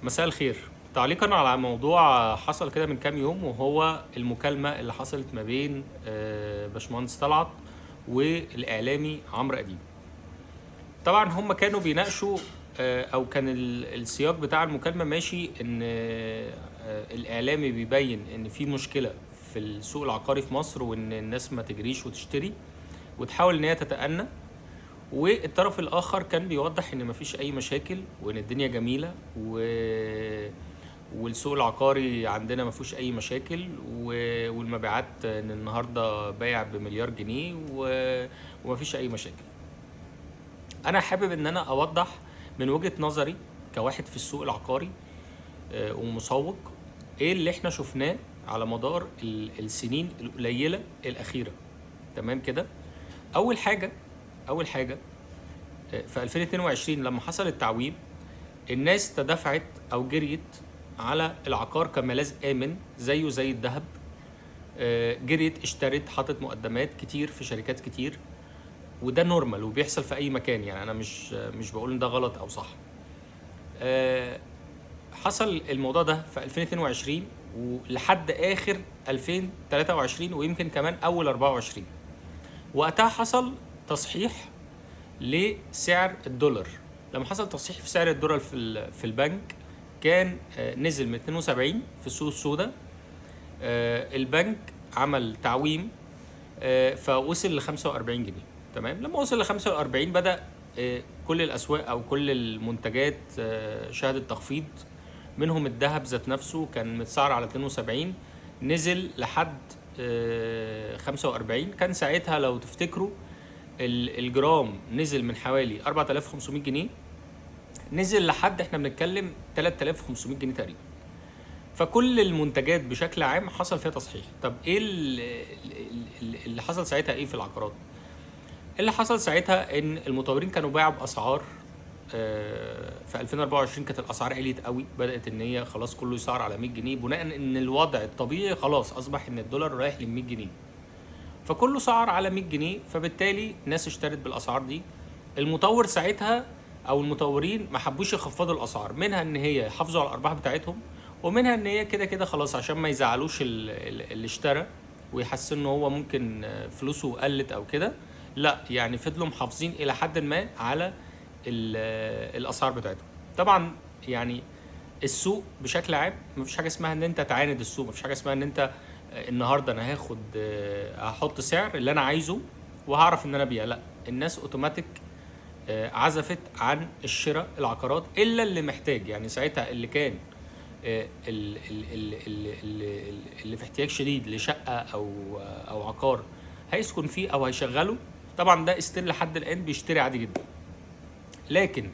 مساء الخير. تعليقا على موضوع حصل كده من كام يوم، وهو المكالمة اللي حصلت ما بين باشمهندس طلعت والإعلامي عمرو أديب. طبعا هم كانوا بيناقشوا أو كان السياق بتاع المكالمة ماشي إن الإعلامي بيبين إن في مشكلة في السوق العقاري في مصر، وإن الناس ما تجريش وتشتري وتحاول إن هي تتأنى، والطرف الاخر كان بيوضح ان مفيش اي مشاكل وان الدنيا جميله والسوق العقاري عندنا مفيش اي مشاكل والمبيعات ان النهارده بايع بمليار جنيه ومفيش اي مشاكل. انا حابب ان انا اوضح من وجهة نظري كواحد في السوق العقاري ومسوق ايه اللي احنا شفناه على مدار السنين القليله الاخيره. تمام كده. اول حاجه في 2022 لما حصل التعويم، الناس تدفعت او جريت على العقار كملاذ امن زيه زي الذهب. جريت اشترت، حطت مقدمات كتير في شركات كتير، وده نورمال وبيحصل في اي مكان. يعني انا مش بقول ان ده غلط او صح. حصل الموضوع ده في 2022 ولحد اخر 2023 ويمكن كمان اول 24. وقتها حصل تصحيح لسعر الدولار. لما حصل تصحيح في سعر الدولار في البنك، كان نزل من 72 في السوق السوداء. البنك عمل تعويم فوصل ل 45 جنيه. تمام. لما وصل ل 45 بدأ كل الأسواق أو كل المنتجات شهدت تخفيض. منهم الذهب ذات نفسه كان متسعر على 72، نزل لحد 45. كان ساعتها لو تفتكروا الجرام نزل من حوالي 4500 جنيه، نزل لحد احنا بنتكلم 3500 جنيه تقريبا. فكل المنتجات بشكل عام حصل فيها تصحيح. طب ايه اللي حصل ساعتها ايه في العقارات؟ اللي حصل ساعتها ان المطورين كانوا باعوا باسعار في 2024 كانت الاسعار عليت قوي، بدات ان هي خلاص كله يسعر على 100 جنيه بناء ان الوضع الطبيعي خلاص اصبح ان الدولار رايح ل 100 جنيه. فكله سعر على 100 جنيه، فبالتالي الناس اشترت بالاسعار دي. المطور ساعتها او المطورين ما حبوش يخفضوا الاسعار، منها ان هي يحافظوا على الارباح بتاعتهم، ومنها ان هي كده كده خلاص عشان ما يزعلوش اللي اشترى ويحس ان هو ممكن فلوسه قلت او كده. لا، يعني فضلوا محافظين الى حد ما على الاسعار بتاعتهم. طبعا يعني السوق بشكل عام مفيش حاجه اسمها ان انت تعاند السوق، مفيش حاجه اسمها ان انت النهارده انا هحط سعر اللي انا عايزه وهعرف ان انا ابيع. لا، الناس اوتوماتيك عزفت عن الشراء العقارات الا اللي محتاج. يعني ساعتها اللي كان اللي في احتياج شديد لشقه او عقار هيسكن فيه او هيشغله، طبعا ده استيل لحد الان بيشتري عادي جدا. لكن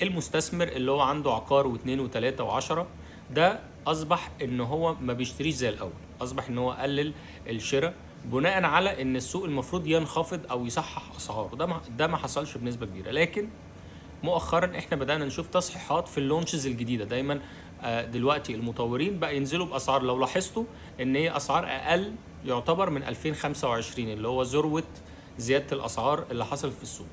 المستثمر اللي هو عنده عقار واثنين وثلاثة وعشرة، ده اصبح ان هو ما بيشتريش زي الاول، اصبح ان هو قلل الشراء بناء على ان السوق المفروض ينخفض او يصحح اسعاره. ده ما حصلش بنسبة كبيرة. لكن مؤخرا احنا بدأنا نشوف تصحيحات في اللونشز الجديدة. دايما دلوقتي المطورين بقى ينزلوا باسعار، لو لاحظتوا ان هي اسعار اقل يعتبر من 2025 اللي هو ذروة زيادة الاسعار اللي حصلت في السوق.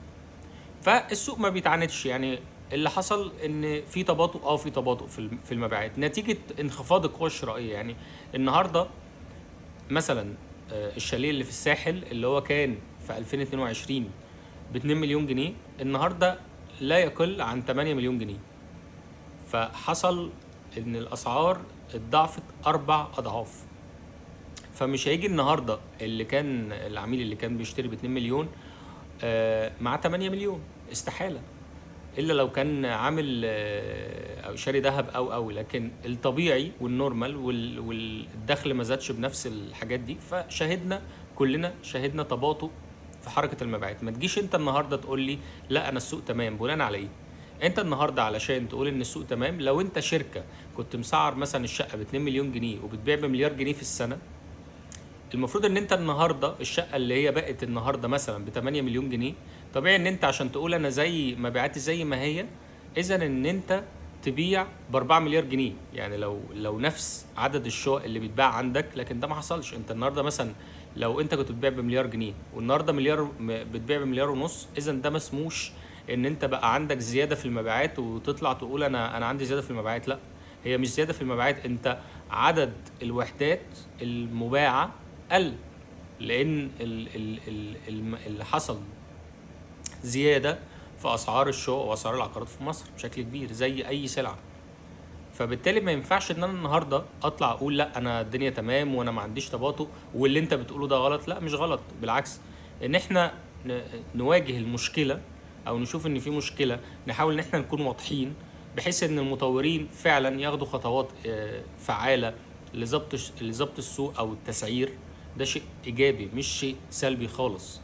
فالسوق ما بيتعاندش. يعني اللي حصل ان في تباطؤ في المبيعات نتيجه انخفاض القوى الشرائيه. يعني النهارده مثلا الشاليه اللي في الساحل اللي هو كان في 2022 ب 2 مليون جنيه، النهارده لا يقل عن 8 مليون جنيه. فحصل ان الاسعار اتضاعفت 4 اضعاف. فمش هيجي النهارده اللي كان العميل اللي كان بيشتري ب 2 مليون مع 8 مليون، استحالة. الا لو كان عامل او شاري ذهب او لكن الطبيعي والنورمال والدخل ما زادش بنفس الحاجات دي. كلنا شاهدنا تباطؤ في حركة المبيعات. ما تجيش انت النهارده تقول لي لا انا السوق تمام. بناء على ايه؟ انت النهارده علشان تقول ان السوق تمام، لو انت شركة كنت مسعر مثلا الشقة ب 2 مليون جنيه وبتبيع بمليار جنيه في السنة، المفروض ان انت النهارده الشقه اللي هي بقت النهارده مثلا ب 8 مليون جنيه، طبيعي ان انت عشان تقول انا زي مبيعاتي زي ما هي، اذا ان انت تبيع ب 4 مليار جنيه. يعني لو نفس عدد الشقق اللي بيتباع عندك، لكن ده ما حصلش. انت النهارده مثلا لو انت كنت بتبيع بمليار جنيه والنهارده بتبيع بمليار ونص، اذا ده ما اسموش ان انت بقى عندك زياده في المبيعات وتطلع تقول انا عندي زياده في المبيعات. لا، هي مش زياده في المبيعات، انت عدد الوحدات المباعه قل، لان اللي حصل زياده في اسعار الشقق واسعار العقارات في مصر بشكل كبير زي اي سلعه. فبالتالي ما ينفعش ان انا النهارده اطلع اقول لا انا الدنيا تمام وانا ما عنديش تباطؤ واللي انت بتقوله ده غلط. لا، مش غلط، بالعكس، ان احنا نواجه المشكله او نشوف ان في مشكله، نحاول ان احنا نكون واضحين بحيث ان المطورين فعلا ياخدوا خطوات فعاله لضبط السوق او التسعير. ده شيء ايجابي مش شيء سلبي خالص.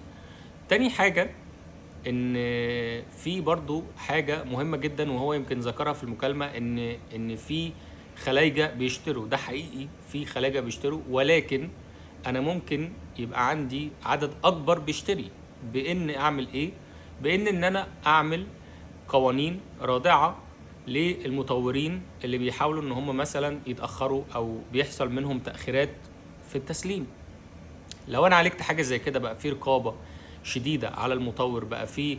تاني حاجه، ان في برضو حاجة مهمة جدا وهو يمكن ذكرها في المكالمة، ان في خلايجة بيشتروا. ده حقيقي، في خلايجة بيشتروا، ولكن انا ممكن يبقى عندي عدد اكبر بيشتري. بان اعمل ايه؟ بان انا اعمل قوانين رادعة للمطورين اللي بيحاولوا ان هم مثلا يتأخروا او بيحصل منهم تأخيرات في التسليم. لو انا عالجت حاجه زي كده، بقى في رقابه شديده على المطور، بقى في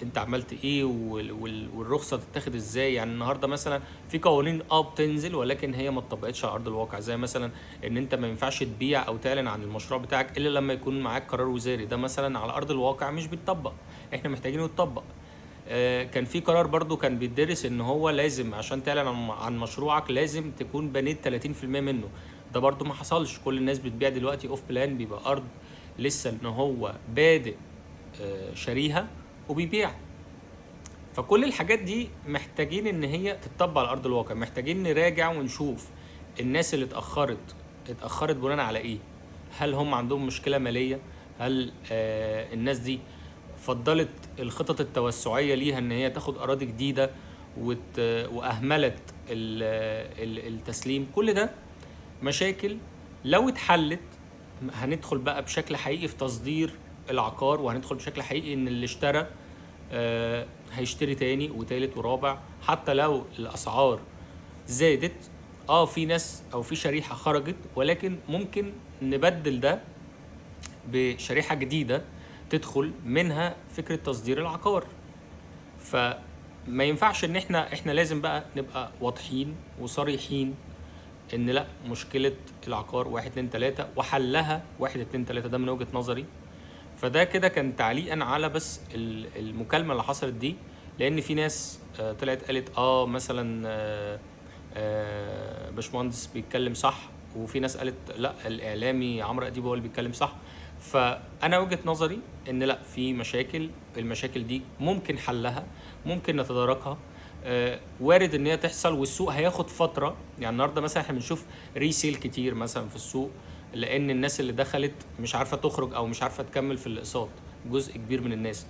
انت عملت ايه والرخصه تتاخد ازاي. يعني النهارده مثلا في قوانين بتنزل ولكن هي ما اتطبقتش على ارض الواقع، زي مثلا ان انت ما ينفعش تبيع او تعلن عن المشروع بتاعك الا لما يكون معاك قرار وزاري. ده مثلا على ارض الواقع مش بيتطبق، احنا محتاجينه يتطبق. كان في قرار برضو كان بيدرس ان هو لازم عشان تعلن عن مشروعك لازم تكون بنيت 30% منه. ده برضو ما حصلش. كل الناس بتبيع دلوقتي اوف بلان، بيبقى ارض لسه ان هو بادئ شاريها وبيبيع. فكل الحاجات دي محتاجين ان هي تتطبق على ارض الواقع. محتاجين نراجع ونشوف الناس اللي اتأخرت بناء على ايه. هل هم عندهم مشكلة مالية؟ هل الناس دي فضلت الخطط التوسعية ليها ان هي تاخد اراضي جديدة واهملت التسليم؟ كل ده مشاكل لو اتحلت هندخل بقى بشكل حقيقي في تصدير العقار، وهندخل بشكل حقيقي ان اللي اشترى هيشتري تاني وتالت ورابع. حتى لو الاسعار زادت، في ناس او في شريحة خرجت، ولكن ممكن نبدل ده بشريحة جديدة تدخل منها فكرة تصدير العقار. فما ينفعش ان احنا لازم بقى نبقى واضحين وصريحين ان لا، مشكلة العقار 1 2 3 وحلها 1 2 3. ده من وجهة نظري. فده كده كان تعليقا على بس المكالمة اللي حصلت دي، لان في ناس طلعت قالت مثلا باشمهندس بيتكلم صح، وفي ناس قالت لا الاعلامي عمرو اديب هو اللي بيتكلم صح. فانا وجهة نظري ان لا، في مشاكل، المشاكل دي ممكن حلها، ممكن نتداركها. وارد ان هي تحصل والسوق هياخد فتره. يعني النهارده مثلا احنا بنشوف ريسيل كتير مثلا في السوق، لان الناس اللي دخلت مش عارفه تخرج او مش عارفه تكمل في الاقساط، جزء كبير من الناس.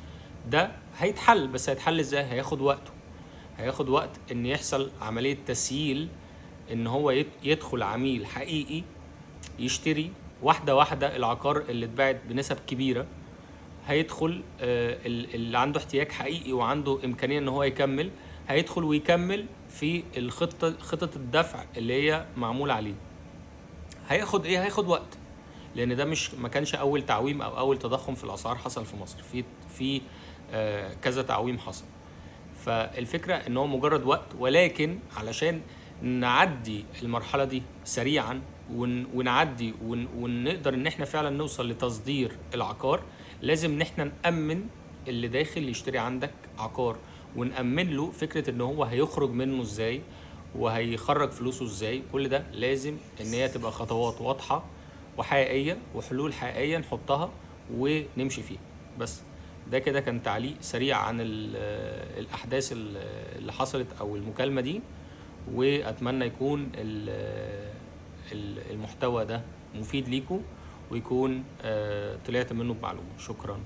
ده هيتحل، بس هيتحل ازاي؟ هياخد وقت ان يحصل عمليه تسييل، ان هو يدخل عميل حقيقي يشتري واحده واحده العقار اللي اتباعت بنسب كبيره. هيدخل اللي عنده احتياج حقيقي وعنده امكانيه ان هو يكمل، هيدخل ويكمل في خطة الدفع اللي هي معمول عليه. هياخد وقت، لان ده ما كانش اول تعويم او اول تضخم في الاسعار حصل في مصر. في كذا تعويم حصل. فالفكرة ان هو مجرد وقت، ولكن علشان نعدي المرحلة دي سريعا ونعدي ونقدر ان احنا فعلا نوصل لتصدير العقار، لازم ان احنا نأمن اللي داخل يشتري عندك عقار، ونأمن له فكرة ان هو هيخرج منه ازاي وهيخرج فلوسه ازاي. كل ده لازم ان هي تبقى خطوات واضحة وحقيقية وحلول حقيقية نحطها ونمشي فيها. بس ده كده كان تعليق سريع عن الأحداث اللي حصلت أو المكالمة دي، وأتمنى يكون المحتوى ده مفيد ليكم ويكون طلعت منه بمعلومة. شكرا.